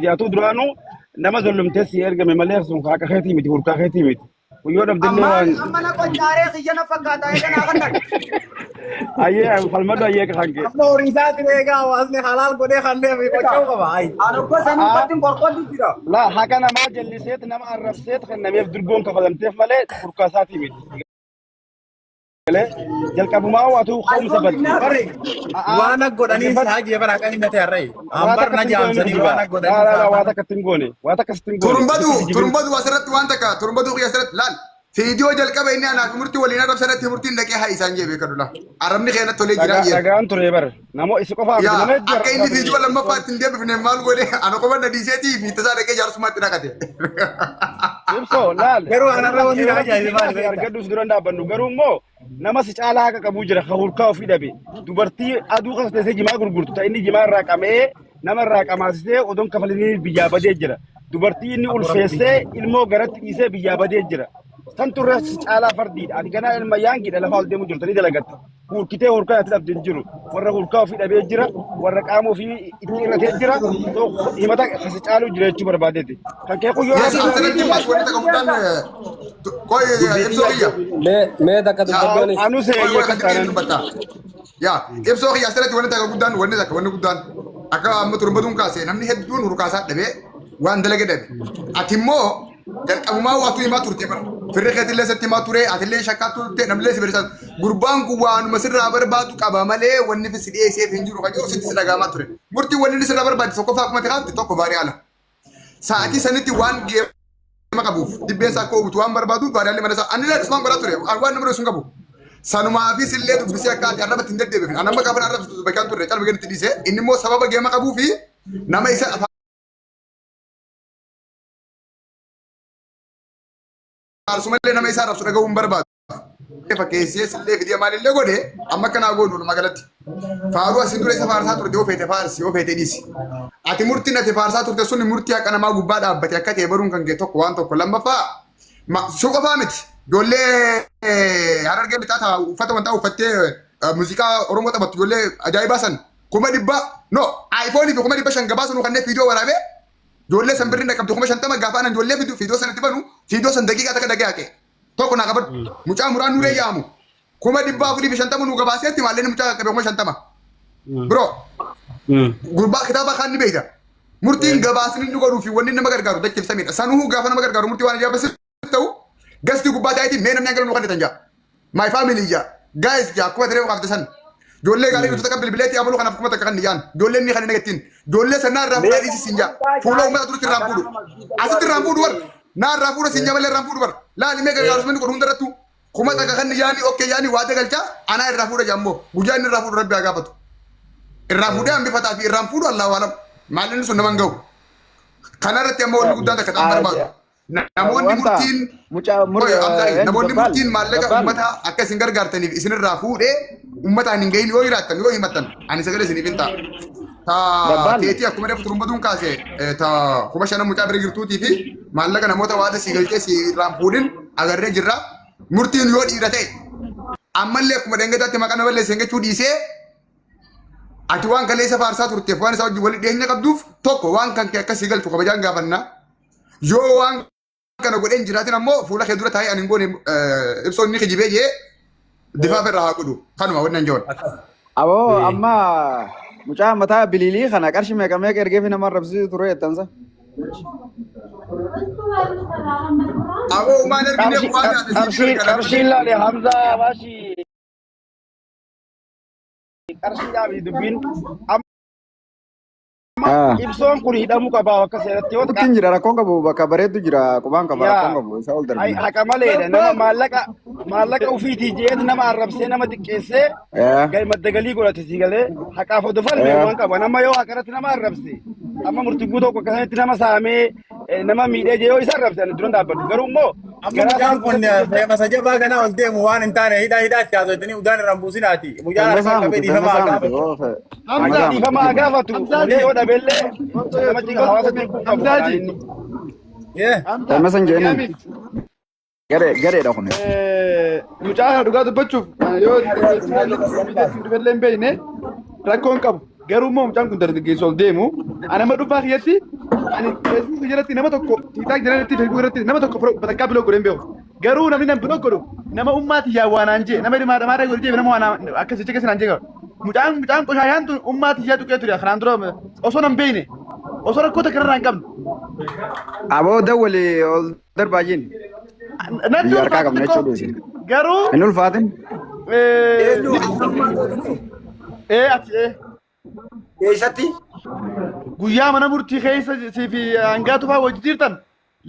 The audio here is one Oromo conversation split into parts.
miidiyaatu duraanuu nama zollumteessi ergame malee sun kaaka keetii miti hurkaa keetii miti. Kuyyoo dhabdillee waan. Amma na qoncaaree xiyyana fakkaataa eegan haa kan Ayyee falmadu ayyee kan kee. Amma horii isaati eegaa hawaasni halaal godhee kanneen qochoo qaba. Ano ko sanii battiin qorqooddu jira. Laa haqa namaa jalliseet nama arrabseet kan nameef durgoon kafalamteef malee hurkaa isaatii miti. Jalqabumaa waatu qoomsa baddi. Waan godhanii haajii bara kan hin ta'e ambar na jaamsanii waan godhanii. Waa takka ittiin goone. Waa takka ittiin goone. Turumbadu asirratti waan takka turumbadu asirratti laal. Fiidiyoo jalqaba inni anaaf murtii waliin arrabsanatti murtiin dhaqee haa isaan jee beekadudha. Arabni keenyatti tolee jiraa jee. Dhagaan ture bara. Namoo isi qofaa miti nama jira. Akka inni fiidiyoo lammaffaa ittiin deebifne maal godhe ana qofa na dhiiseetii fi tasaa dhaqee jaarsummaatti dhaqate. Ibsoo laal. Garuu anarra wanti na ajaa'ibaa argadduus dura dhaabbannu garuu immoo nama si caalaa haqa qabuu jira ka hurkaa ofii dhabe. Dubartii aduu kan teessee jimaa gurgurtu ta'e inni jimaa irraa qamee nama irraa qamaasisee odoon kafalinii biyyaa badee jira. Dubartii inni ulfeessee ilmoo garatti dhiisee biyyaa badee jira. Tan turre caalaa fardiidha. Ati ganaa ilma yaangiidha lafa ol deemu jirtanii dalagatta. Hurkitee hurkaa ati dhabdee jiru. Warra hurkaa ofii dhabee jira. Warra qaama ofii itti irratee jira. Himata kasi caaluu jira jechuu barbaadeeti. Kan kee kuyyoo mee takka dubbaddooni. Anu seeyyee kan taanan. Yaa ibsoo kiyya asirratti wanni takka guddaan wanni takka wanni guddaan akka amma turumbaduun kaasee namni hedduun hurkaasaa dhabee waan dalage dhabe. Ati immoo jalqabumaa waatu himaa turte bara. Firri keetillee sitti himaa ture atillee shakkaa turte namillee si barisan gurbaan kun waanuma sirraa barbaadu qaba malee wanni si dhiyeesseef hin jiru kan jiru sitti si dhagaamaa ture. Murtiin wanni sirraa barbaadu tokko fa'aa akkuma ta'aatti tokko baarii ala. Sa'aatii sanitti waan geema qabuuf dibbeen isaa akka ogutu waan barbaadu baadiyaalee mana isaa ani illee akkasumaan godhaa ture waan nama sun qabu. Sanumaa fi sillee dubbisee akka ati arrabatti hin deddeebiin anamma gaafa arrabsitu bakkaan turre calma gadi dhiisee inni immoo sababa geema qabuu fi nama isa Arsumalee nama isaa rabsu dhagahuun barbaadu. Fakkeessee sillee fidee maalillee godhe amma akka naa godhu magaalatti. Faaruu asin dura isa faarsaa turte yoo feete faarsi yoo feete dhiisi. Ati murtiin ati faarsaa turte sun murtii akka namaa gubbaa dhaabbate akka ta'e baruun kan kee tokko waan tokko lammaffaa sun qofaa miti. Ijoollee harargee bitaa uffata wantaa uffattee muuziqaa Oromoo taphattu ijoollee ajaa'ibaa san 1,000 no iPhone fi 1,500 gabaasuu kanneen viidiyoo waraabee ijoollee san birrii naqabdu 50 gaafa anan ijoollee viidiyoo sanatti banu viidiyoo san daqiiqaa takka dhagee tokko naa qabadhu mucaa muraan nuree yaamu 450 nu gabaaseetti maallee mucaa qabe 50 bro gurbaa kitaaba kan ni beeyda murtiin gabaasni nu godhuu fi wanni nama gargaaru dachiifsamedha sanuu gaafa nama gargaaru murtii waan ijaabasi ta'u gasti gubbaa ta'eeti mee namni hangalu nu kan deetan jaa my family jaa guys jaa akkuma tiree qaafte san ijoollee gaarii nuti takka bilbileetti abaluu kanaaf kuma takka kan niyaan ijoolleen ni kan hin agattiin ijoollee san naarraa fuudhaa dhiisi sinjaa fuula uummata duratti irraan fuudhu asitti irraan fuudhu bar naarraa fuudha sinjaa malee irraan fuudhu bar laali mee gargaaru sun godhu hundarrattu kuma takka kan niyaani okkee yaani waa dagalchaa anaa irraa fuudha jammoo guyyaa inni irraa fuudhu rabbi haa gaafatu irraa fuudhee hambifataa fi irraan fuudhu allaa waalam maalin sun naman ga'u kanarratti ammoo wanni guddaan takka ta'an barbaadu namoonni murtiin maallaqa ummata akka isin gargaartaniif isinirraa fuudhee ummataan hin gahin yoo jiraattan yoo himatan ani sagalee isiniif hin ta'a. Teetii akkuma reefu turumbaduun kaase kuma 5 mucaa bira jirtuutii fi maallaqa namoota waada si galchee si irraan fuudhin agarree jirra. Murtiin yoo dhiira ta'e ammallee akkuma dhangataatti maqaa nama balleessan jechuu dhiisee ati waan kaleessa faarsaa turteef waan isaa wajjin walitti dhiyeenya qabduuf tokko waan kan kee akka si galchu kabajaan gaafanna. Yoo waan kana godheen jiraatin ammoo fuula kee dura taa'ee ani goone ibsoonni kijibee jee difaaf irraa haa godhu kanuma wannan joon. Aboo amma mucaa mataa bililii kana qarshii meeqa meeqa ergee fi nama arrabsiisu ture jettansa. Aboo maan ergine qarshiin laale Hamzaa Baashii qarshii dhaabii dubbiin ibsoon kun hidhamuu qaba akka seeratti yoo ta'u jira rakkoon qabu bakka bareedu jira qubaan qaba rakkoon qabu isa ol darbii haqa maleedha nama maallaqa ufiitii jeet nama arrabsee nama xiqqeessee maddagalii godhate si galee haqaaf oduu falmee waan qabu nama yoo haqarratti nama arrabse amma murtiguu tokko akkasatti nama saamee nama miidhee jee yoo isa arrabse ani duran dhaabbatu garuu immoo mucaan kun masa jabaa kanaa ol deemu waan hin taane hidhaatti haasofitanii udaan irraan buusinaati mucaan harka qabee dhiifamaa gaafatu. Hamza dhiifamaa gaafatu yoo dhabellee namatti hawaasa beekuu qabu. Masan jeenan gareedha kun. Mucaa dhugaa dubbachuuf yoo dubellee hin beekne rakkoon qabu garuu immoo mucaan kun dargaggeessa ol deemu anama dhufaa kiyyatti يعني فيسبوك جرتي نما توكو تيتاك جرتي فيسبوك جرتي نما توكو بتكا بلوك قرين بيو غرو نمي نم بلوك قرو نما اماتي يا وانا انجي نما دي ما رغول جي نما وانا اكسي تشكس انجي مجان كو شايان اماتي يا توكو يا خراندرو اوسونم بيني اوسون كوتا كران كم ابو دولي درباجين ندو يركا كم نچو دوسي غرو انو الفاتن ايه اتي ايه Eessatti? guyyaa mana murtii keessa fi hangaatu fa'aa wajji jirtan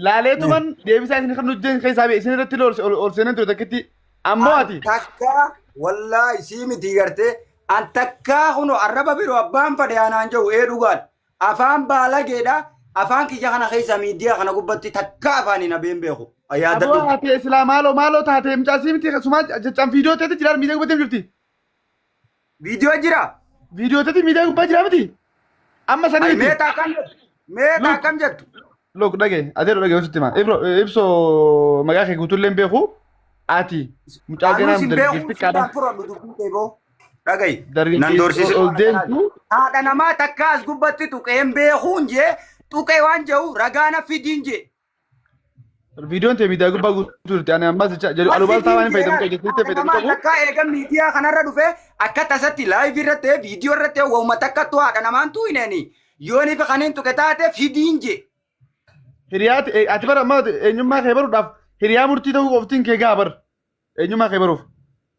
laaleetuman deebisaa isin kan hojjetan keessaa ba'e isin irratti ol seenan ture takkitti ammoo ati Takka wallaahi sii miti gartee an takkaa kunu arraba biroo abbaan fadhe anaan jiru dhugaan afaan baalageedha afaan kiyya kana keessa miidiyaa kana gubbatti takka afaan hin abeen beeku. aboo Yaadadhu. ati islaa maaloo taate mucaa sii miti sumaa jechaan viidiyoo teeti jiraar miidiyaa gubbattee jirti Viidiyoo jira? viidiyoo teeti miidiyaa gubbaa jiraa miti amma sanii miti Meetaa kam jettu? Meetaa kam jettu? lok dhage adeero dhage wasitti maa ibso maqaa kee guutuullee hin beeku ati mucaa ganaa dargaggeessi qaadha Dhagayi. Nan dargaggeessi doorsise. ol deemtu Haadha namaa takka as gubbatti tuqeen beekuun jee tuqee waan jiru ragaana fidiin jee. viidiyoon tee miidiyaa gubbaa guutuu jirti ani ammas jedhu alubaaltaa waan hin fayyadamu qeeqeessitti fayyadamu qabu Takka eega miidiyaa kanarra dhufe akka tasatti laayivii irratti viidiyoo irratti wauma takkattu haadha namaan tuuneeni yooni fi kaniin tuqe taate fidiin jee. hiriyaati ati bara amma eenyummaa kee baruudhaaf hiriyaa murtii ta'uu qoftiin kee gaa bar eenyummaa kee baruuf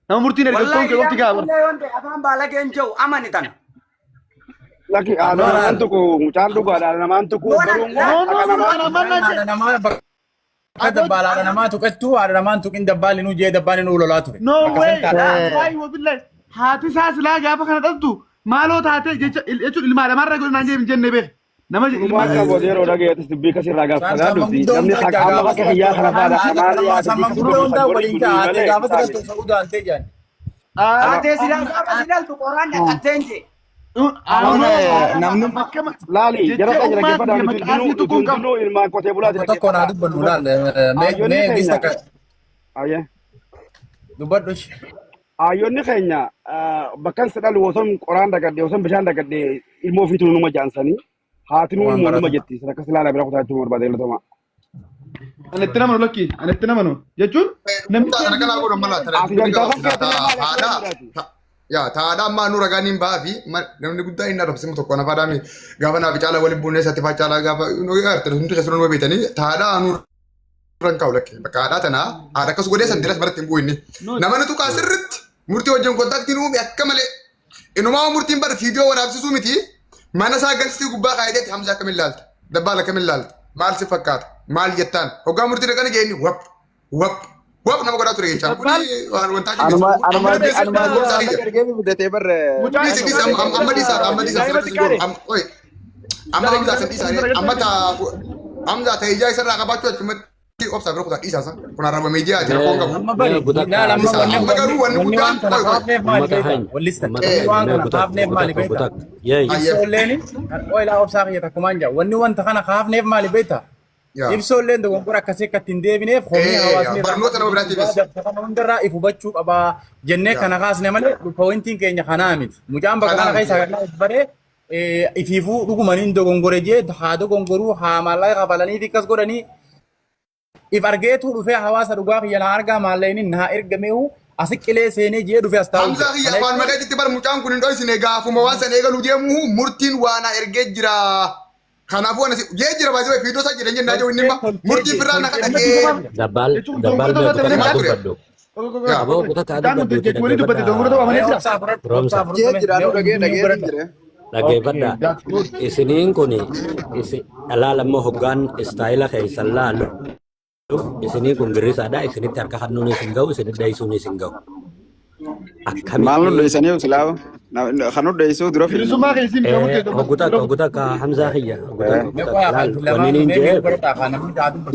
nama murtiin ergattoon kee qofti gaa bar Afaan baalageen jiru amani tana. Laki namaan tokko mucaan dhugaadha namaan tokko garuu Kada balaa namaa tuqattu haadha namaan tuqin dabbaali nu jee dabbaali nu lolaa ture. no way wallahi wabillahi haati isaa silaa gaafa kana dhabdu maaloo taate jechuun ilmaa lamaarra godhan naan jee jenne beek nama ilmaa Maka bodero dhageetis dubbii kasirraa gaafata dhufti namni amma bakka kiyyaa kana faadha amaana yaadu Samman guddaa hundaa waliin taa'ate gaafa tuqattu sa'uu daantee jedhan. Taatee silaa gaafa silaaltu qoraan dhaqatteen jee. namni laali jara kan jira geeffadhaan hundinuu ilmaan qotee bulaati Tokko naa dubbannu laal mee gista ka ayye dubbadhu. ayyonni keenya bakkan sadal woson qoraan dagadde woson bishaan dagadde ilmoo fiitu numa jaansanii haatinuu ilmoo numa jetti sadarkas laala bira kutaachuu barbaade latoma ani itti namanu lakki ani itti namanu jechuun namni Kana kana godhan mala yaa taadhaa ammaa nu ragaan hin ba'aa fi namni guddaa hin arrabsimu tokko na faadhaami gaafa naaf caala waliin buunee satti faa caalaa gaafa hundi keessatti nu beekanii taadhaa nu ran kaa'u lakke bakka haadhaa tanaa haadha akkas godhee san diras baratti hin bu'inni nama ni tuqaa sirritti murtii wajjin kontaaktiin uume akka malee inumaa murtiin bara fiidiyoo waraabsisuu miti mana isaa galsii gubbaa kaayideetti hamza akkamiin laalta dabbaala akkamiin laalta maal si fakkaata maal jettaan hoggaa murtii dhaqanii geenye wap nama godhaa ture jechaa kuni wantaa ergee mudatee bar Amza ta ijaa isarraa qabaachuu achumatti obsaa bira kutaa dhiisaa san kun arraba miidiyaa jira qoon qabu. Amma bari Amma garuu wanni guddaan wanni wanta kana kaafneef maali beekta? Ibsoolleen dogonkora akkasii akka ittiin deebineef horii hawaasni barnoota nama biraatti bes. kana hundarraa if hubachuu qabaa jennee kana kaasne malee pointiin keenya kanaa miti. Mucaan bakka kana keessa kan baree ifiifuu dhugumaniin dogongore jee haa dogongoruu haa maallaqa kafalanii fi akkas godhanii if argeetu dhufee hawaasa dhugaa kiyya na argaa maallaqni na ergameehu asi qilee seenee jee dhufee as taa'u. Hamza kiyya afaan maqaatitti bar mucaan kun hin dhoysine gaafuma waan san eegaluu deemu murtiin waana ergee jira. Kanaafuu ani jee jira baay'ee fiidoo isaa jedhan jennaa jiru inni immoo murtii birraa na kadhatee. Dabbal dubbadhu. Aboo kutaa kaaduu dhaggeeffadha. Isiniin kun alaalammoo hoggaan istaayila keessan laalu isiniin kun girrisaadha. Isinitti harka hannuunis hin ga'u isinitti dheessuunis hin ga'u. maal nu dheessanii silaa kan nu dheessuu dura bilisummaa keessi Hogguta ka Hamzaa kiyya. Wanni niin jee.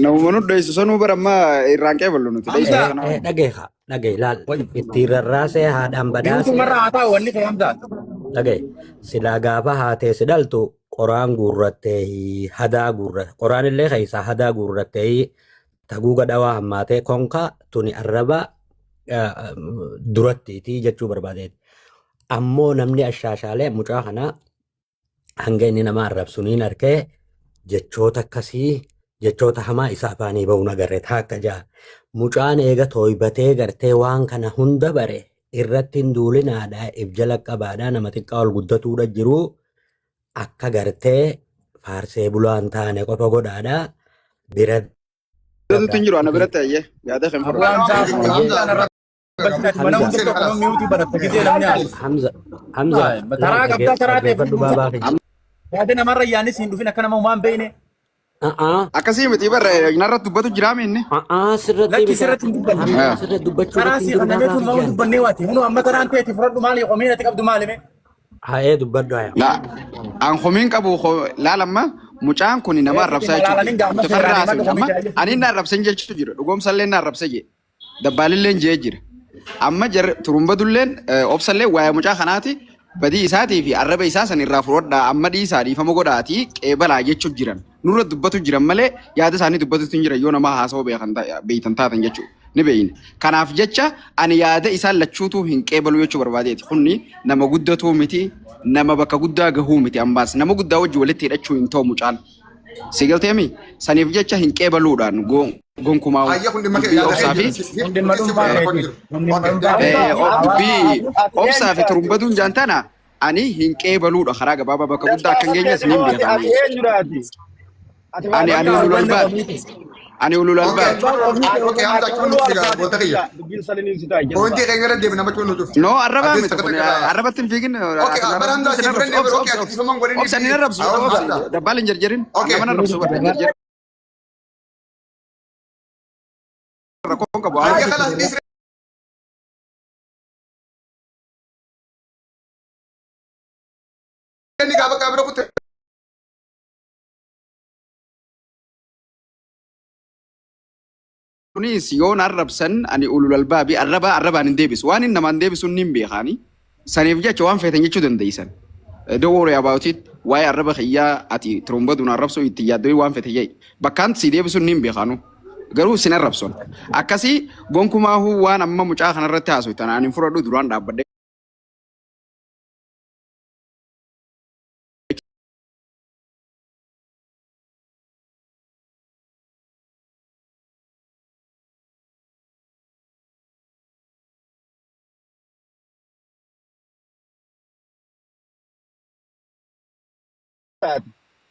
namuma nu dheessu sanuu bara amma irraan qeeballu nuti Dhagee laal itti rarraasee haadhaan badaase. Dhagee silaa gaafa haatee si dhaltu qoraan guurrattee hadaa guurratte qoraan illee keessaa hadaa guurrattee taguuga dhawaa hammaatee konka tuni arraba durattiiti jechuu barbaadeeti. Ammoo namni ashaashaalee mucaa kana hanga inni nama arrabsuniin arkee jechoota akkasii jechoota hamaa isa afaanii ba'uun agarre taakka jaa. Mucaan eega tooybatee gartee waan kana hunda bare irratti hin duulinaadhaa if jala qabaadhaa nama xiqqaa ol guddatuudha jiru akka gartee faarsee bulaan taane qofa godhaadhaa bira. Beertuutu hin jiru ana biratti ayyee yaada kan fudhatu. Hamza. Taraa qabdaa taraa ta'e yaada namarra yaanis hin dhufin akka nama uumaan beekne. Akkasii miti barra narratti dubbatu jiraame inni. Lakki sirratti hin dubbanne. Karaa si namni kun maal dubbannee waati. Hunu amma karaan ta'eeti fudhadhu maali qomiin ati qabdu maalime? Haa'ee dubbadhu haa. La an qomiin qabu laalamma mucaan kun nama arrabsaa jechuudha. Farraa asuma ani inni arrabsan jechuudha jira. Dhugoomsallee inni arrabsa jee. Dabbaalillee jee jira. Amma turumbadulleen obsallee waa'ee mucaa kanaati. Badii isaatii fi arraba isaa san irraa fudhadhaa amma dhiisaa dhiifama godhaatii qeebalaa jechuun jiran nurra dubbatu jiran malee yaada isaanii dubbatutu hin jiran yoo nama haasawaa beeytan taatan jechuudha ni beeyne. Kanaaf jecha ani yaada isaan lachuutuu hin qeebalu jechuu barbaadeeti. Kunni nama guddatuu miti nama bakka guddaa gahuu miti ammaas nama guddaa wajji walitti hidhachuu hin ta'u mucaan. Si galteemi saniif jecha hin qeebaluudhaan gonkumaa obsaa fi turumbatuun jaantana ani hin qeebaluudha karaa gabaabaa bakka guddaa akka hin geenyes ni beekame. Ani ulul albaab. No arraba miti arrabatti hin fiigin. Obsa ni arrabsu dabbaal hin jarjarin nama arrabsu barra hin jarjarin. Rakkoon qabu. Kunis yoon arrabsan ani ulul albaabi arrabaan hin deebisu waan inni namaan deebisu hin beekani saniif jecha waan feetan jechuu dandeessan. Don't worry about it. Waa'ee arraba xiyyaa ati turumbaduun arrabsuu itti yaaddoo waan feete ya'i bakkaan si deebisu hin beekanu garuu sin arrabson akkasii gonkumaahuu waan amma mucaa kanarratti haasu tanaan hin fudhadhu duraan dhaabbadhe.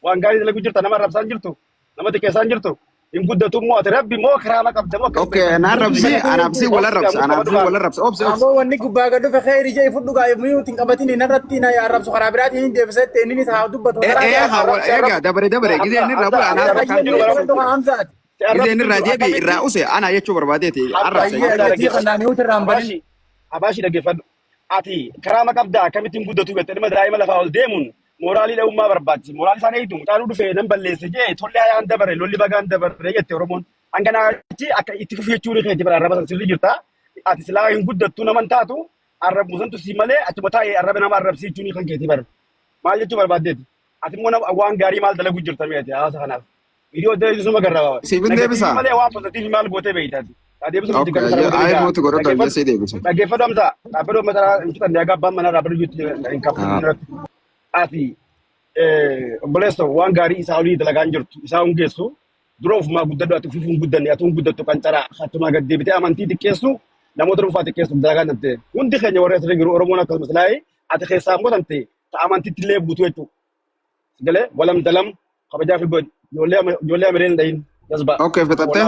Waan gaarii dalagu jirta nama arrabsaan jirtu nama xiqqeessaan jirtu hin guddatu moo ati rabbi moo karaama qabda moo. Okay anabsi wala rabsa obsi. Ammoo wanni gubbaa gad dhufe khayri jee fudhu gaa'e miyuuti hin qabatin hin irratti na arrabsu karaa biraatiin hin deebisetti inni isaa dubbatu. Eega dabare gizee inni irraa bu'aa anaa bakkaan jiru. Gizee inni irraa deebi irraa use anaa jechuu barbaadeeti arrabsa. Abaashi dhaggeeffadhu ati karaama qabda akkamittiin guddatu gatte dhima daa'ima lafaa ol deemuun. Moraalii dha'ummaa barbaachisa. Moraalii isaanii eegdu mucaan dhufee nan balleesse jee tollee ayaan dabare lolli bagaan dabare jette Oromoon. Hanganaachi akka itti fufi jechuun keeti bara arraba sirrii jirta. Ati silaa hin guddattu naman taatu arrabu santu si malee achuma taa'ee arraba nama arrabsiichuun kan keeti bara. Maal jechuu barbaaddeeti? Ati immoo waan gaarii maal dalagu jirta meeti hawaasa kanaaf. Viidiyoo deebisuma garraba. Siifin deebisa. Malee waan positiivi maal gootee beeytaati. Dhaggeeffadhu amsa. Dhaabbadhu masaraa hin fixanne aga abbaan manaa dhaabbadhu jirtu hin qabu. Ati obboleesso waan gaarii isaa olii dalagaan jirtu isaa hungeessu dura ofumaa guddadhu ati ufuun guddanne ati guddattu kan caraa hattumaa gad deebitee amantii xiqqeessu namoota dhuunfaa xiqqeessu dalagaan tante hundi keenya warra asirra jiru Oromoon akkasumas laayee ati keessaa immoo tante ta amantiitti illee buutu jechuudha. Galee walam dalam kabajaa fi ijoollee amireen dhayin jazba. Okay fixattee.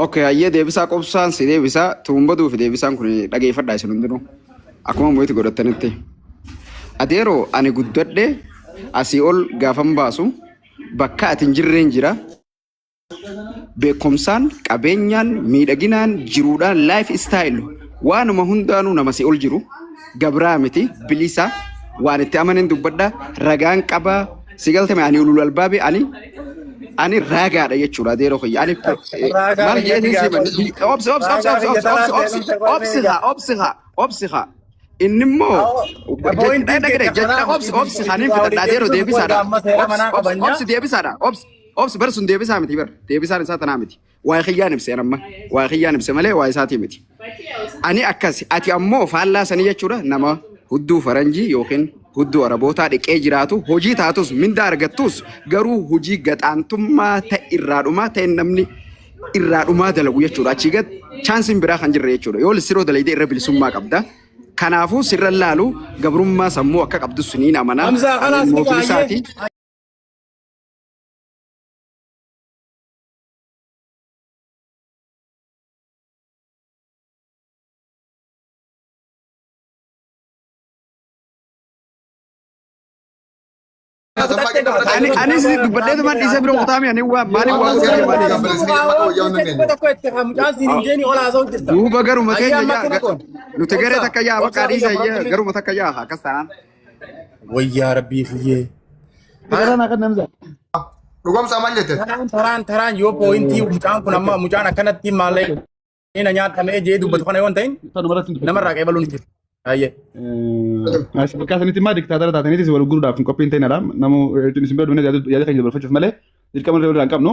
Okay ayyee deebisaa qobsaan si deebisaa turumbaduu fi deebisaan kun dhageeffadhaa isin hundinuu akkuma mo'iti godhattanitti. Adeeroo ani guddadhe asii ol gaafan baasu bakka ati hin jirreen jira. Beekumsaan, qabeenyaan, miidhaginaan, jiruudhaan, life style waanuma hundaanuu nama si ol jiru. Gabraa miti, bilisa, waan itti amanin dubbadha, ragaan qaba, si galtame ani ulul albaabi ani raagaadha jechuudha adeeroo kiyya. Ani maal jeetiin siman obsiha. Innimmoo obsi kaniin fixadhaa adeeroo deebisaadha. Obsi deebisaadha. Obsi bar sun deebisaa miti bar. Deebisaan isaa tanaa miti. Waa kiyyaan ibseen amma. Waa kiyyaan ibse malee waa isaatii miti. Ani akkas ati ammoo faallaa sanii jechuudha nama hudduu faranjii yookiin hudduu arabootaa dhiqee jiraatu hojii taatus mindaa argattus garuu hojii gaxaantummaa ta'e irraadhumaa ta'e namni irraadhumaa dalagu jechuudha. Achii gad chaansiin biraa kan jirre jechuudha. Yoo lissiroo dalagdee irra bilisummaa qabda. Kanaafuu sirra laalu gabrummaa sammuu akka qabdu suniin amanaa. Mootummaa isaatii. Ani sih dubbadhee tumaan dhiisee bira kutaame ani waa maaliif waa duuba garuma keenya nuti garee takka yaa bakka dhiisa garuma takka yaa akkas ta'an. Wayyaa rabbii fiyyee. Sekarang akan namza. Dhugumsa maal jette? Taraan yoo pooyintii mucaan kun amma mucaan akkanatti maallee inni nyaatamee jee dubbatu kana yoo ta'in namarraa qeebaluun hin jiru. Aye. Bakka sanitti immoo diktaatara taataniitis wal guruudhaaf hin qophiin ta'inadha. Namu isin bira duunee yaada keenya dabarfachuuf malee dirqama irra hin qabnu.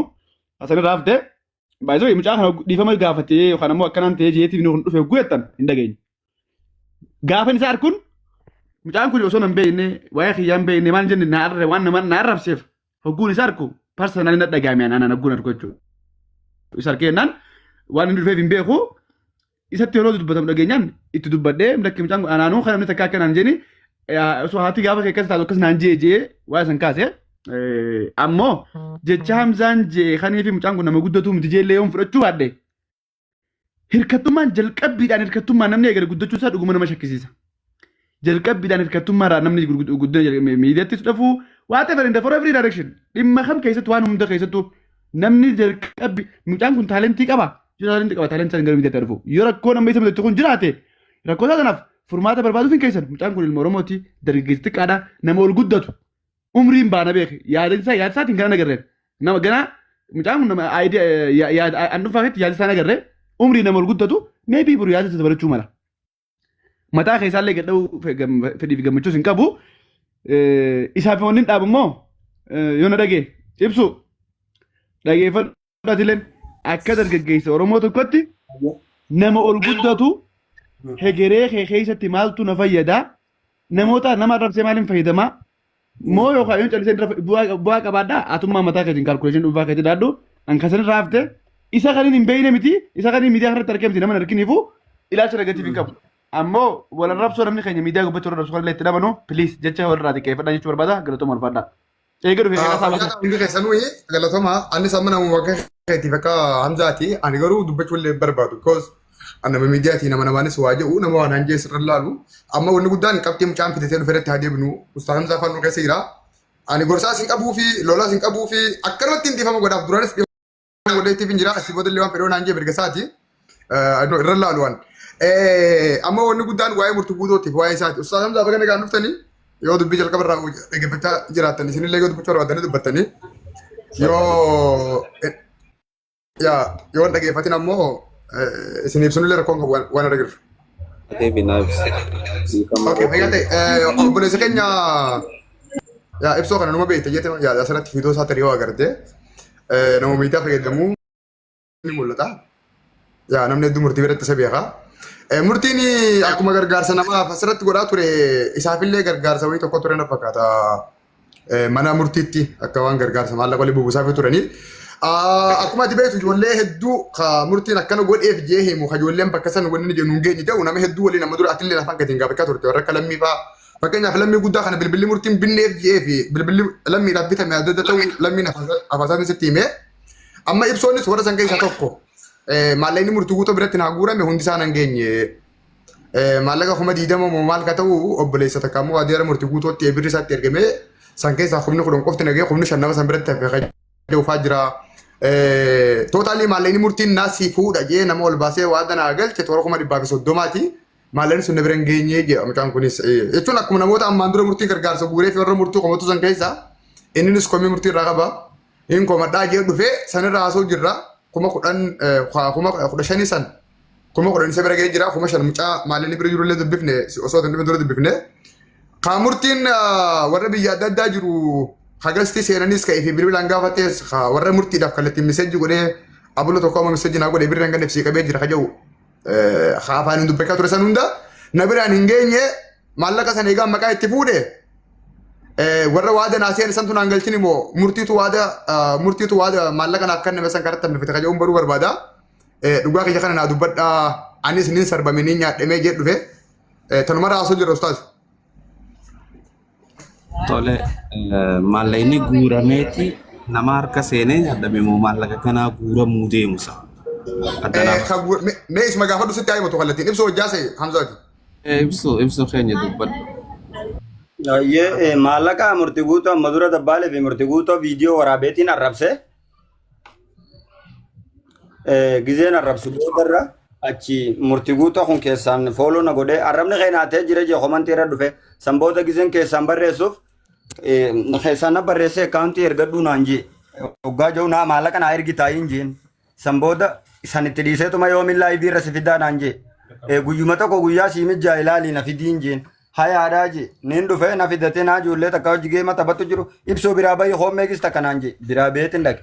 Asanirraa haftee baay'isoo mucaa kana dhiifama gaafatee yookaan ammoo akkanaan ta'ee jeetiif nu dhufe guyyattan hin dhageenye. Gaafan isaa arkuun mucaan kun osoo hin beekne waa'ee kiyyaa hin beekne maal jenne naarra waan nama naarrabseef hogguun isaa arku parsanaalii na dhagaame anaan hogguun arku jechuudha. Isa arkeenaan waan inni dhufeef hin beeku isatti yeroo dubbatamu dhageenyaan itti dubbadhee lakki mucaan anaanuu kan namni takka akkanaan jeeni osoo haati gaafa keessa taatu akkas naan jee waa san kaase ammoo jecha Hamzaan jee kanii fi mucaan kun nama guddatu miti jeellee yoon fudhachuu baadhe hirkattummaan jalqabbiidhaan hirkattummaan namni eegale guddachuu isaa dhuguma nama shakkisiisa. Jalqabbiidhaan hirkattummaadhaan namni guddina miidiyaatti dhufu waa ta'e farinda for every direction dhimma kam keessatti waan hunda keessattuu namni jalqabbi mucaan kun taalentii qaba. Taalentii qaba taalentii sana gara miidiyaatti dhufu yoo rakkoo nama isa mudatu kun jiraate rakkoo isaa kanaaf furmaata barbaaduuf hin keessan mucaan kun ilma Oromooti dargaggeessi xiqqaadha nama ol guddatu umriin baana beeke yaada isaatiin kana nagarreen nama ganaa mucaan kun nama an dhufaafetti yaada isaa nagarree umrii nama ol guddatu meebii buru yaada isa dabalachuu mala. Mataa keessaallee gadha'uu fedhii fi gammachuus hin qabu. Isaaf wanni hin dhaabu immoo yoo na dhagee ibsu dhageeffadhu akka dargaggeessa Oromoo tokkotti nama ol guddatu hegeree keessatti maaltu na fayyada namoota nama arrabsee maaliin fayyadamaa moo yookaan yoo callisee bu'aa qabaadhaa atummaa mataa keetiin kaalkuleeshin dhuunfaa keetii daadhu hankasan irraa haftee isa kaniin hin beeyne miti isa kaniin miidiyaa kanatti argee miti nama arginiifu ilaalcha negatiif hin qabu. Ammoo wal arrabsoo namni keenya miidiyaa gubbatti wal arrabsoo kan illee itti dhabanu piliis jecha walirraa xiqqeeffadhaa jechuu barbaada galatoomaa ulfaadhaa. Eega dhufee eegaa saabaa. Hundi keessanuu galatoomaa ani sama nama wakka keetiif akka Hamzaati ani garuu dubbachuu illee barbaadu because nama miidiyaati nama namaanis waa jedhu nama waan hanjee sirra laalu amma wanni guddaan qabxii mucaan fitatee dhufe irratti haa deebinu Ustaaz Hamzaa Fannoo keessa jira. Ani gorsaas hin qabuu fi lolaas hin qabuu fi akkanumatti hin dhiifama godhaaf duraanis dhiifama godheetiif hin jira asii booda illee waan fedhoo naan jee birgasaati irra laalu waan. Amma wanni guddaan waa'ee murtii guutuutiif waa'ee isaati. Ustaaz Hamzaa bakka nagaan dhuftanii yoo dubbii jalqaba irraa dhaggeeffachaa jiraattan isinillee yoo dubbachuu barbaadanii dubbattanii yoo hin dhaggeeffatin ammoo isin ibsunillee rakkoon qabu waan argirru. Okay, fayyaa ta'e obboleessa keenya ibsoo kana numa beekte jettee yaada asirratti fiidoo isaa tarii yoo agarte nama miidiyaa fayyadamuu ni mul'ata. Namni hedduu murtii biratti isa beeka. Murtiin akkuma gargaarsa namaaf asirratti godhaa ture isaafillee gargaarsa wayii tokko ture na fakkaata mana murtiitti akka waan gargaarsa maallaqa walii buusaaf turanii. Akkuma ati beektu ijoollee hedduu murtiin akkana godheef jee himu ijoolleen bakka san wanni jennu hin geenye ta'u nama hedduu waliin nama dura atillee afaan gatiin gaafachaa turte warra akka lammii fa'aa fakkeenyaaf lammii guddaa kana bilbilli murtiin binneef jee fi bilbilli lammiidhaaf bitame adda adda ta'u lammiin afaan sitti himee amma ibsoonnis warra san keessaa tokko. Maallaqni murtii guutuu biratti naa guurame hundi isaan hin geenye. Maallaqa kuma diidama moo maal ka ta'u obboleessa takka ammoo adeera murtii guutuutti eebirri isaatti ergame san keessaa humni kudhan qofti nagee humni shan nama san biratti hafee dhufaa jira. Tootaalii maallaqni murtiin naasii fuudha jee nama ol baasee waa danaa galche toora kuma dhibbaa fi soddomaati. Maallaqni sun bira hin geenye jee mucaan kunis jechuun akkuma namoota ammaan dura murtiin gargaarsa guuree fi warra murtii qomatu san keessaa inninis komii murtii irraa qaba. Hin komadhaa jee dhufee sanirraa haasoo jirra. Kuma kudha shanii san kuma kudhan isa bira ga'ee jira kuma shan mucaa maallaqni bira jirullee dubbifne osoo hin dhufin dura dubbifne. Kan murtiin warra biyya adda addaa jiru hagasti seenanis ka'ee fi bilbilaan gaafates warra murtiidhaaf kallattiin miseejji godhee abula tokko amma miseejji naa godhee birraan ganda ibsii qabee jira kaja'u afaan hin dubbachaa ture san hunda na biraan hin geenye maallaqa san eegaa maqaa itti fuudhe warra waada naaseen isantu naan galchini moo murtiitu waada maallaqa naaf kenname san karatti hamne fite kajaa'uun baruu barbaada. Dhugaa kiyya kana naa dubbadhaa anis nin sarbame nin nyaadhamee jee dhufe tanuma raasuu jira ustaas. Tole maallaqni guurameeti nama harka seenee nyaadhame moo maallaqa kanaa guuramuu deemusa? Mee isma gaafadhu sitti haimatu kallattiin ibsu hojjaase Hamzaati. Ibsu keenya dubbadhu. Ye maallaqa murtii guutuu amma dura dabbaalee fi murtii guutuu viidiyoo waraabeetiin arrabse gizeen arrabsu boodarra achi murtii guutuu kun keessaan fooloo na godhee arrabni keenyaatee jira jee komantii irra dhufe san booda gizeen keessaan barreessuuf keessaan na barreessee akkaawuntii ergadhuu naan jee hoggaa jiru naa maallaqa naa ergi taa'iin jeen san booda san itti dhiiseetuma yoomillaa ibii irra si fidaa naan jee guyyuma tokko guyyaa siimijjaa ilaalii na fidiin jeen. Hayaadhaa je nin dhufe na fidatee naa ijoollee takka hojii geema taphatu jiru ibsoo biraa bayi hoommeegis takka naan je biraa beetin dhaqe.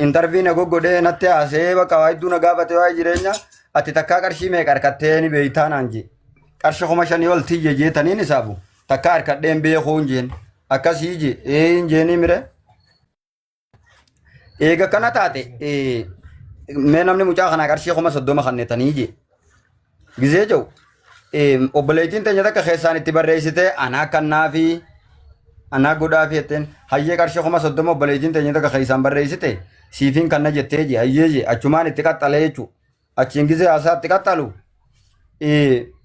Intarvii na goggodhee natti haasee bakka waa hedduu na gaafate waa jireenya ati takkaa qarshii meeqa harkattee ni beeytaa naan je qarshii 5,000 ol tiyye jeetaniin isaabu takkaa harkadheen beekuun jeen akkasii je hin jeenii mire. Eega kana taate mee namni mucaa kanaa qarshii 30 kannetanii je gizee jiru. Obboleettiin teenya takka keessaan itti barreessite anaa kannaa fi anaa godhaa fi jetteen hayyee qarshii 30 obboleettiin teenya takka keessaan barreessite siifiin kanna jettee je hayyee je achumaan itti qaxxalee jechuudha. Achiin gizee haasaa itti qaxxalu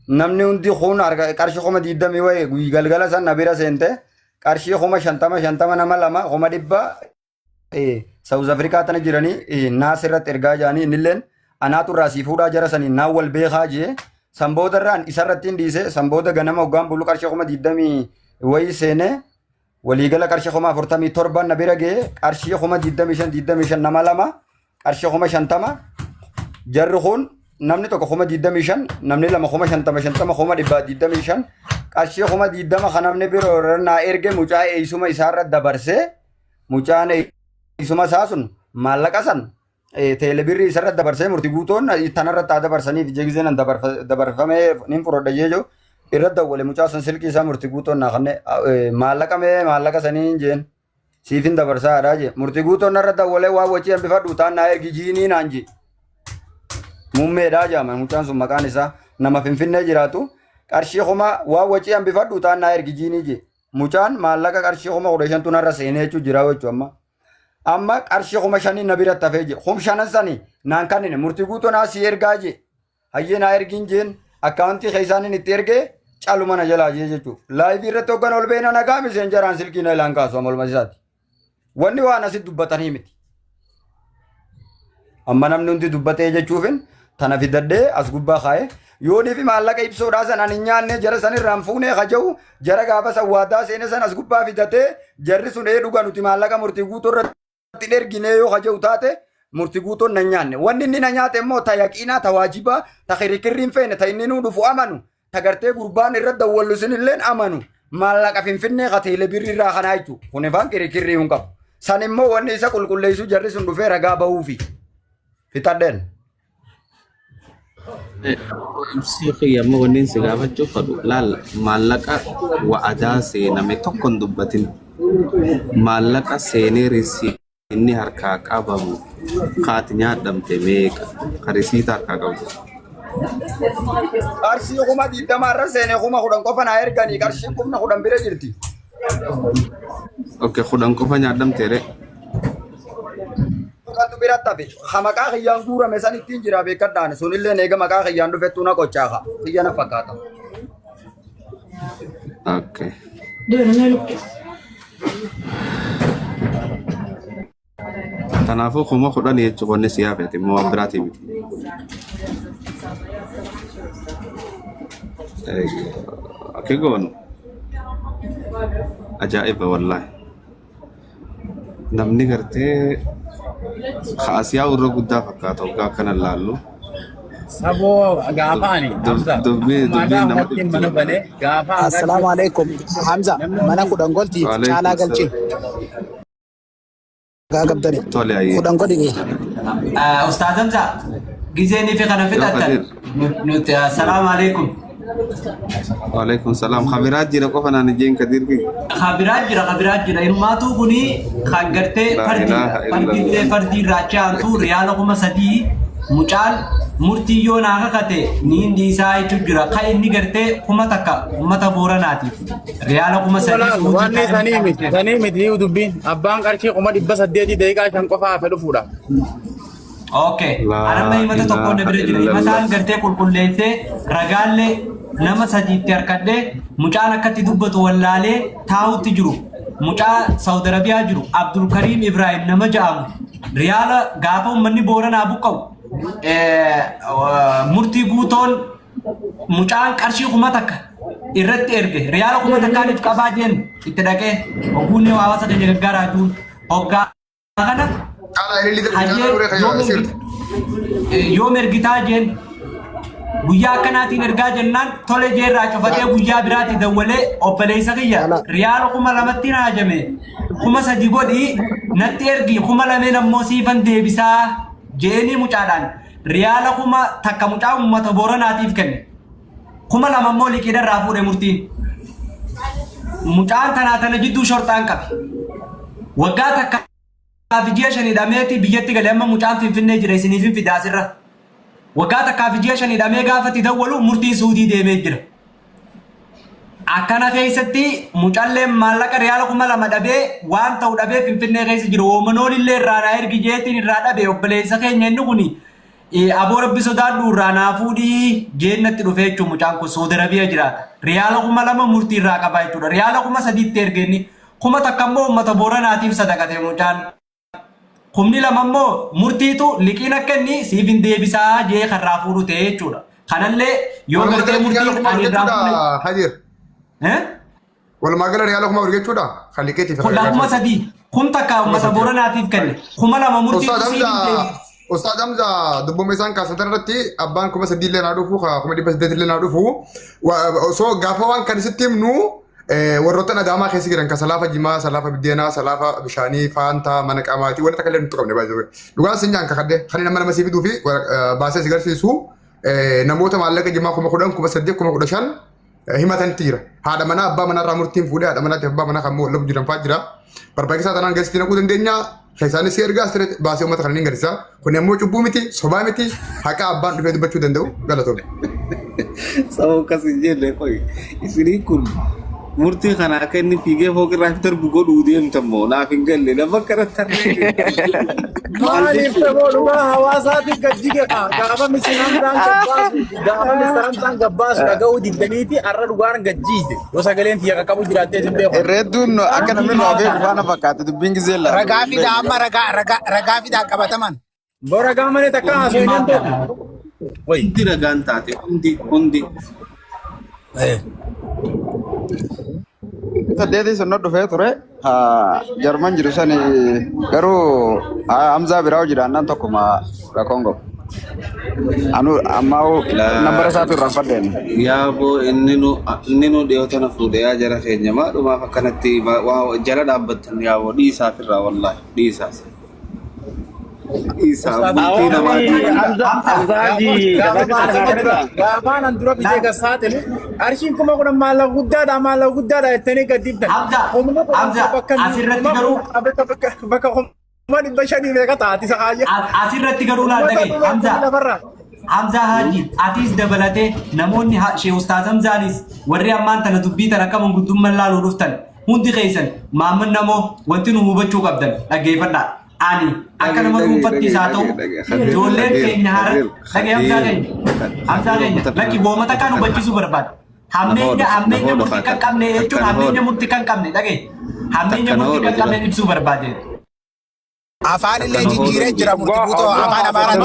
namni hundi kun qarshii 20 wayi galgala san na bira seente qarshii 50 nama lama 100 South Afrikaa tana jiranii naas irratti ergaa jaanii innilleen anaatu irraa sii fuudhaa jara sanii naa wal beekaa jee. Sambooda irraan isarrattiin dhiise sambooda ganama hoggaan bulu qarshii 20 wayii seenee waliigala qarshii 47 na bira ga'ee qarshii 25 nama lama qarshii 50 jarri kun namni tokko 25 namni lama 50 125 qarshii 20 kan namni biroo naa erge mucaa eeysuma isaarra dabarsee mucaan eeysuma isaa sun maallaqa san teelebirri isarratti dabarsee murtii guutoon tanarratti haa dabarsaniif jeegizeen dabarfamee nin fudhadha jeeju irratti dawwale mucaa san silkii isaa murtii guutoon naa kanne maallaqa sanii jeen siifin dabarsaa haadhaa jee murtii guutoon narra dawwalee waa wachii hambifadhu taan naa ergi jiinii naan jee muummeedhaa jaama mucaan sun maqaan isaa nama finfinnee jiraatu qarshii waa wachii hambifadhu taan naa ergi jiinii jee mucaan maallaqa qarshii 15 narra seenee jechuu jiraa jechuu amma qarshii 5 na bira tafee je 5 sani naan kannine murtii guutuu naa si ergaa je hayyee naa ergiin jeen akkaawuntii keessaanin itti ergee caluma na jalaa jee jechuu laayivii irratti hoggan ol beena nagaa miseenjaraan silkii na ilaan kaasu amaluma isaati wanni waan asit dubbatanii miti amma namni hundi dubbatee jechuufin tana fidadhee as gubbaa kaa'e yoonii fi maallaqa ibsoodhaa san ani nyaanne jara san irraan fuunee kaja'u jara gaafa san waadaa seene san as gubbaa fidatee jarri sun dhuga nuti maallaqa murtii guutuu irratti ergine yoo kaja'u taate murtii guutuun na nyaanne wanni inni na nyaate immoo ta yaqiinaa ta waajibaa ta kirikirriin feene ta inni nuu dhufu amanu ta gartee gurbaan irratti dawwallu sin illeen amanu maallaqa finfinnee ka teelebirri irraa kanaa jechuudha kun ifaan kirikirrii hin qabu san immoo wanni isa qulqulleessu jarri sun dhufee ragaa bahuufi fitadheen. Ibsi xiyyaama wanneen si gaafachuu fadhu laal maallaqa wa'adaa seename tokko hin dubbatin maallaqa seenee risii inni harkaa qabamu kaati nyaadhamte meeqa karisiita harkaa qabu. Qarshii 20 irra seenee 10 qofa naa erganii qarshii 10 bira jirti. Okay 10 qofa nyaadhamteere. Kantu bira tabe maqaa kiyyaan guurame san ittiin jira beekadhaan sunillee eega maqaa kiyyaan dhufettuu na qochaaqa kiyya na fakkaata. Okay. Kanaafuu kuma 10 jechuun wanni si yaafete immoo biraati miti. Akka goonu ajaa'iba wallaahi namni gartee Asiyaa urra guddaa fakkaata waggaa akkana laallu. Saboo gaafaani. Assalamu alaikum. Hamza mana kudhan golti caalaa galchin. Gaagabdani. Kudhan godhini. Ustaaz Hamza gizeenii fi kana fidatan nuti assalamu alaikum. وعليكم السلام خبرات جرا قفنا نجين كثير في خبرات جرا ilmaatu kuni kan gartee fardi raachaa antu riyaala kuma sadii mucaan murtii yoo naa kakate niin dhiisaa jechuun jira kan inni gartee kuma takka ummata booranaatiif riyaala kuma sadii wanni sanii miti dubbiin abbaan qarshii kuma 800 daqiiqaa 5 qofaa fedhu fuudha. Okay. Anamma himata tokko na bira jira. Himataan gartee qulqulleessee ragaallee nama sadiitti harkadhee mucaan akkatti dubbatu wallaalee taa'utti jiru. Mucaa Saudi Arabiyaa jiru Abdul Karim Ibrahim nama ja'amu. Riyaala gaafa uummanni booranaa buqqa'u. Murtii guutoon mucaan qarshii kuma takka irratti erge. Riyaala kuma takkaaniif qabaa jeen itti dhaqee oguunni hawaasa keenya gaggaaraa jiru. Hoggaa kana yoo mergitaa jeen guyyaa akkanaatiin ergaa jennaan tole jeerraa cufatee guyyaa biraatti dawwalee obboleessa kiyya riyaala kuma lamatti raajame kuma sadi godhii natti ergi kuma lameen ammoo siifan deebisaa jeenii mucaadhaan riyaala kuma takka mucaa uummata booranaatiif kenne kuma lama ammoo liqiidarraa fuudhe murtiin mucaan tana jidduu shortaan qabe waggaa takka Kaafijia shanii dhameeti biyyatti galee amma mucaan finfinnee jira isiniif hin fidaasirra. Waggaa takka kaafijia shanii dhamee gaafatti dawwalu murtii suudii deemee jira. Akkana keessatti mucaalleen maallaqa riyaala kuma lama dhabee waan ta'u dhabee finfinnee keessa jiru. Oomanoon illee irraa naa ergi jeetiin irraa dhabee obboleessa keenya inni kuni aboo rabbi sodaadhu irraa naa fuudhii jeennatti dhufee jechuun mucaan kun Saudi Arabiyaa jiraata. Riyaala kuma lama murtii irraa qaba jechuudha. Riyaala kuma sadiitti ergeenni kuma takka immoo uummata booranaatiif sadaqate mucaan. Kumni lama immoo murtiitu liqiin akka inni siif hin deebisaa jee karraa fuudhu ta'e jechuudha. Kanallee yoo gartee murtii ani irraa Hadir. Walumaa gala riyaala kuma urgechuudha. Kan liqeetiif. Kuma sadii kun takka uummata booranaatiif kenne kuma lama murtiitu siif hin deebisaa. Ustaad Hamza dubbuma isaan kaasan irratti abbaan kuma sadii illee naa dhufu kuma 800 illee naa dhufu osoo gaafa waan kan isitti himnu warroota adaamaa keessa jiran kan salaafa jimaa, salaafa biddeenaa, salaafa bishaanii, faantaa, mana qaamaatii wanta kallee nutti qabne baay'ee. Dhugaan sin jaan kakadde kan nama siif fiduu fi baasee si garsiisu namoota maallaqa jimaa kuma 10, kuma 8, kuma 15 himatan tira. Haadha manaa abbaa manaa irraa murtiin fuudhee haadha manaa abbaa manaa kan mul'atu jiran fa'aa jira. Barbaachisaa tanaan galsiitii naquu dandeenya. Keessaanis si ergaa asirratti baasee uummata kana ni garsiisa. Kun immoo cubbuu miti, sobaa miti, haqa abbaan dhufee dubbachuu danda'u galatoome. Sababa akkasii jenne qoy isinii kun murtii kana akka inni fiigee fooqirraa fi darbu godhuu deemtammoo naaf hin galle lafa kanatti tarree. Maaliif ta'uu dhugaa hawaasaatiin gajjige gaafa misiraan gabbaasu dhaga'uu diddaniiti har'a dhugaan gajjiite yoo sagaleen tiyya qaqqabu jiraattee sin beeku. Irreedduun akka namni raafee dhufaana fakkaate dubbiin gisee laa. Ragaa fidaa amma ragaa fidaa qabataman. Boo ragaa malee takka haasoo hin danda'u. Hundi ragaan taate hundi. Saddeetii sonnoo dhufee ture jarman jiru sani garuu Hamzaa biraa jiraannaan tokkuma Kongo. Anu amma nambara isaatu irraan fadheen. Yaaboo inni nu dhiyootana fuudhee yaa jara keenya maadhumaaf akkanatti jala dhaabbattan yaaboo dhiisaaf irraa wallaahi dhiisaas. Gaafaan an dura fidee gasaatini arshiin kuma kudhan maallaqa guddaadha jettanii gaddibdan. Bakka kuma 500 meeqa taati saqaayya. Asirratti garuu laal dhagee Hamza Haji atis dabalatee namoonni Sheekh Ustaaz Hamzaanis warri ammaan tana dubbii tana akka manguddummaan laaluu dhuftan hundi keessan maamman namoo wanti nu hubachuu qabdan dhaggeeffadhaa. Ani akka nama dhuunfatti isaa ta'u ijoolleen keenya hara dhagee Hamzaa keenya lakki boomata kan hubachiisuu barbaada. Hammeenya murtii kan qabne jechuun hammeenya murtii kan qabne dhagee hammeenya murtii kan qabne ibsuu barbaade. Afaan illee jijjiiree jira murtii guutuu afaan amaaraan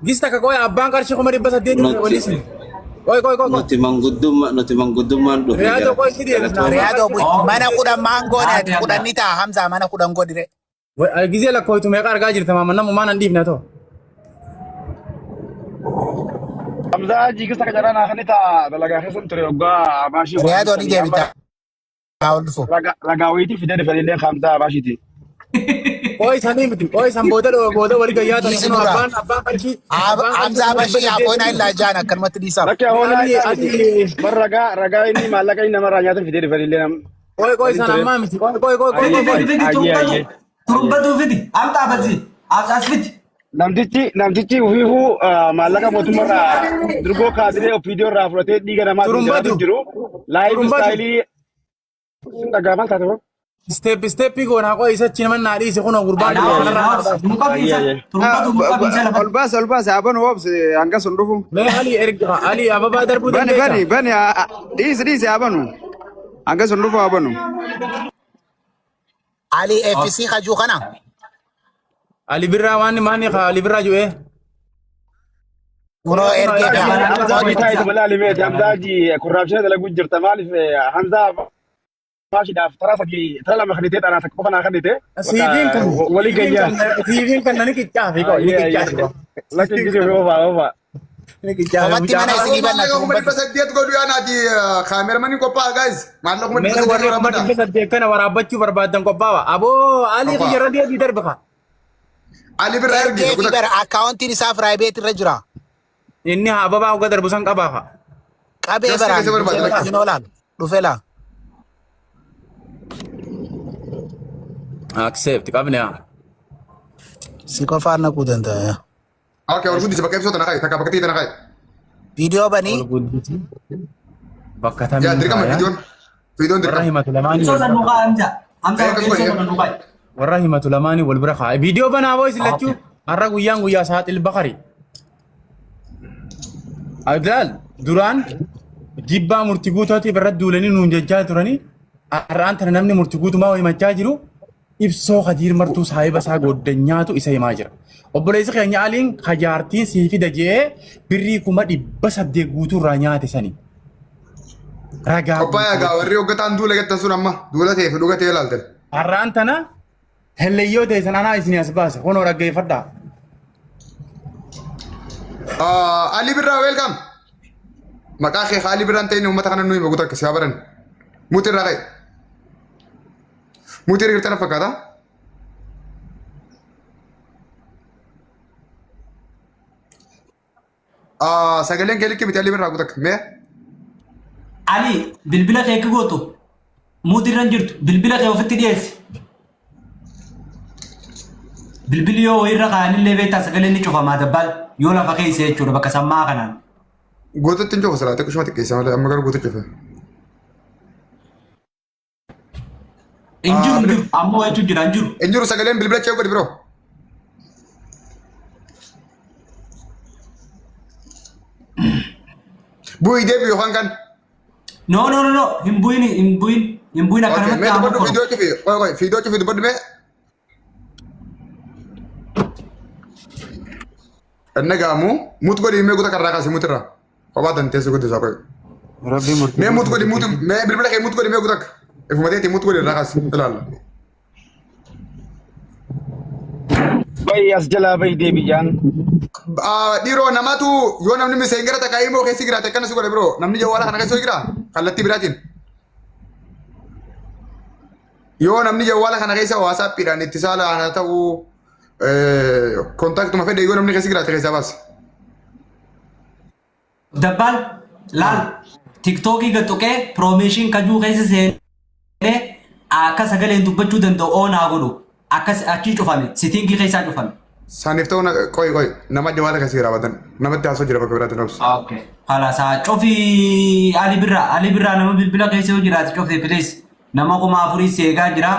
gista ka koya abbaan qarshii kuma 800 walisin. Nuti manguddummaan dhufe. Riyaadoo mana kudhan maangoon kudhan ni ta'a Hamzaa mana kudhan godhire. Gizee lakkooytu meeqa argaa jirta maamman namu maan hin dhiifne ta'u. Hamzaa jigista ka jarana kanita dalagaa keessan ture oggaa abaashii. Riyaadoo ni deebita. Lagaa wayitii fidee dhufanii Hamzaa abaashiiti. Koi sani miti. Koi san boda wali gaya tani kuno abban karki. Hamza Bashir Afona illa jana kan mati disa. Lakke hona bar raga inni malaqa inni namara nyaata fide rifarile nam. Koi san amma miti. Koi. Turumbatu fidi. Amta bazi. As fidi. Namtichi ufifu malaqa mootummaa durgoo kaadire video irraa fudhatee dhiiga namaa jiru. Live style dhagaamal taate. Step goona koi isa china man naadhi isa kuno gurbaan Olbaas aban wobs hanga sun dhufu. Me Ali ababa darbu Bani dhiisi abanu. Hanga sun dhufu abanu. Ali FC khaju kana. Ali birra wani mani kha Ali birra ju'e. Kuno erge Hamza bitaa itu balali me Hamza ji corruption dalagu jirta malif Hamza ماشي داف ترى سكي ترى لما خديته انا سكو انا خديته ولي جاي تيفين كان نك كافي كو لكن جي هو Obatti mana isin iban na Malaga umani pasadiyat ko duyan ati cameraman ko pa guys. Malaga umani मैं pasadiyat ko वर्रे ramada. मत देखना वराबच्चू बर्बादन को पावा अबो आली की जरा दिया इधर बखा Ali bir ergi erge ko fiber account ni sa private rajura. इन्ने हाबा बाव का दरबुसन का बाखा Kabe Just bara. kasi berbalik. Sinolan. Dufela. accept kabne Siko farna kudanta ya. Okay, or gudi sebagai episode na kay, takapakati na kay. Video ba ni? bakata Ya, diri ka min video. Video diri ka. warahima tulamani So san nuka amja. Amja Kaya so kasi san nuka. warahima tulamani wal brakha video bana voice lachu arra guya saat il bakari adal duran jibba murtiguutati baradulani nun jajja turani arra anta namni murtiguutu ma way majajiru ibsoo khadir martu sahiba sa goddanyaatu isa himajira obboleessa keenya aliin khajaartiin siifi dajee birrii kuma dhibba saddeet guutuu irraa nyaate sani ragaa Kopaya ga warri ogatan dula gatta sun amma dula te fuduga te lalten. har'aan tana helleyyoo teessan anaa isinii as baase kunoo dhaggeeffadhaa Ali Birra welcome. Maka kay Ali Birra tayo ummata kana nuy magutak kasi abaran. Mutir ra kay. Mutir irta na pagkata. Sagaling kelik kibit Ali Birra gutak me. Ali bilbila kee goto. Mudirran jirtu bilbila kee ofitti dhiyeessi. Bilbili yoo irra kaanillee beektaa sagaleen ni cufamaa dabbal yoo lafa keessa jechuudha bakka sammaa kanaan. Guututti hin jiru salaate kushuma xiqqeessa malee amma garuu guutu cufe. Injiru ammoo jechuun jira injiru. Hin jiru sagaleen bilbila ce'u gadi biroo. Bu'ii deebi yookaan kan. No hin bu'in akkanumatti Mee ammoo dubbadhu kono. fiidoo cufi fiidoo cufi dubbadhu mee. Nagamu mutu godi me guta karra kasi mutra oba dan tesu godi sakoy rabbi murti me mutu godi mutu me bilbila kay mutu godi me gutak e fumate mutu godi rakas ilalla bay as jala bay debi jan diro namatu yo namni mi sengara ta kay mo kay sigira ta kana su godi bro namni jawala kana kay so gira kallati biratin yo namni jawala kana kay sa whatsapp piran ittisala ana ta'u contact ma fede yo namni kay sigira ta kay sa bas Dabbal laal tiktookii gattuqee piroomeeshiin kajuu keessa seenee akka sagaleen dubbachuu danda'u oonaa godhu akkas achii cufame sitiingii keessaa cufame. sanif ta'u koy nama jawala kay sigira badan namatti haso jira bakka biratin obs Okay. Halasaa cufii Ali Birraa nama bilbila keessa yoo jiraate cufee please nama kuma afurii seegaa jira.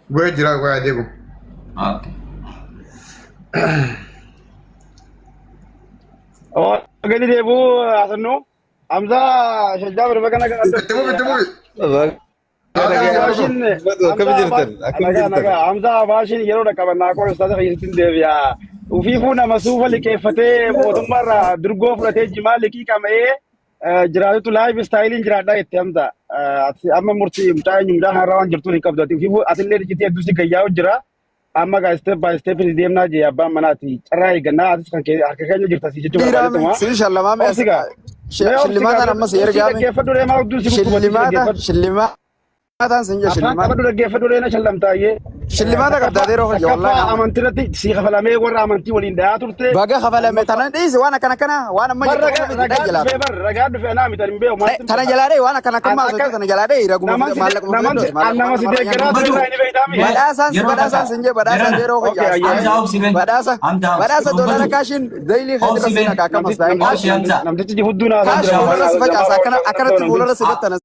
goy jira goy adeegu Okay. oh gani debu asnu Hamza shajja berbagana Bitte Hamza bashin yero da kabanna ko ustad khaytin debiya ufifu na masufa likefate modumara durgo furate jimaliki kame jiratu live style jirada itti Hamza amma murti mutay nyumda harawan jirtu ni kabdati ufifu atille jiti adusi gayaw jira amma ga step by step ni demna je abba manati charai ganna atis kan ke harka kanya jirta si jitu Si shallama me shillimata amma si erga me gefadure ma udusi shillimata sinja afaan shillimata qabadu dhaggeeffadhu reena shallamtaayyee shillimaata qabdaa deeroo hojii Kaffaa wallahi. amantirratti sii kafalamee warra amantii waliin dhayaa turte. Baga kafalame tana dhiisi waan akkana kana waan amma Bar jettu ragaan dhufee naa mitan hin beeku. tana jalaadhee waan akkana kan maasoo tana jalaadhee raguma maallaquma nama si deeggaraa ture irraa ni beektaami. badhaasaan sinjee badhaasa deeroo hojii badhaasa doolaara kaashiin daylii kan dhibba seenaa kaakamas taa'e kaashiin Namtichi hudduu naa kaashiin fuulara si facaasa akkanatti fuulara si battana.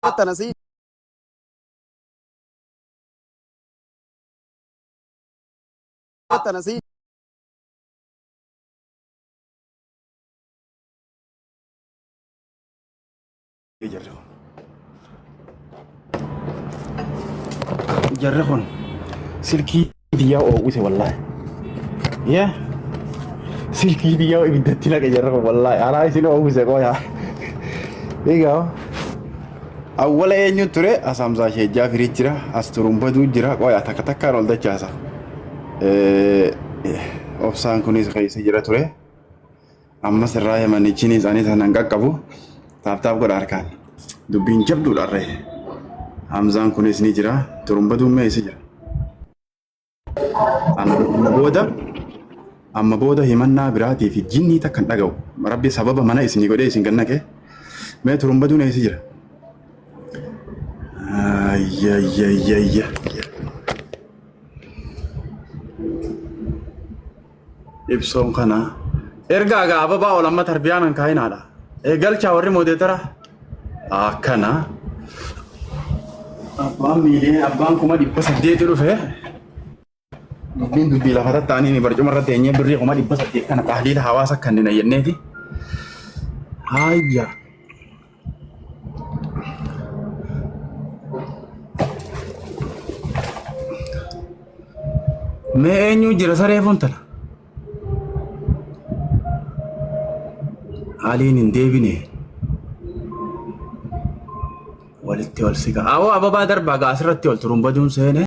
Tanasi. Tanasi. jarri kun silkii biyyaa oowwise wallaahi. Yaa silkii biyyaa ibiddatti naqa jarri kun wallaahi. Alaa isin oowwise qooyaa. Egaa awwala eenyu ture asamsaa sheejjaa firii jira as turumbatu jira qooyaa takka takkaan ol dachaasa. Obsaan kunis keessa jira ture. Ammas irraa himanichiin isaanii sanan qaqqabu taaptaaf godha harkaan. Dubbiin jabduudha irree. Hamzaan kunis ni jira turumbatuun meessi jira. Amma booda himannaa biraatii fi jinnii takkan dhaga'u. Rabbi sababa mana isinii godhee isin gannaqee mee turumbatuun eessi jira. Ayyayyayya. Ibsoon kana ergaa gaababaa olamma tarbiyaan kan kaayinaadha. Eegalchaa warri moodeetara akkana. Abbaan kuma 800 dhufe. Dubbiin dubbii lafa tattaanii barcuma irra teenyee birrii kuma 800 kana tahliila hawaasa kanneen jenneeti. Hayya. Mee eenyu jira saree fuuntala? Haaliin hin deebine. Walitti ol sigaa. Awwa ababaa darbaa asirratti ol turumbaduun seene.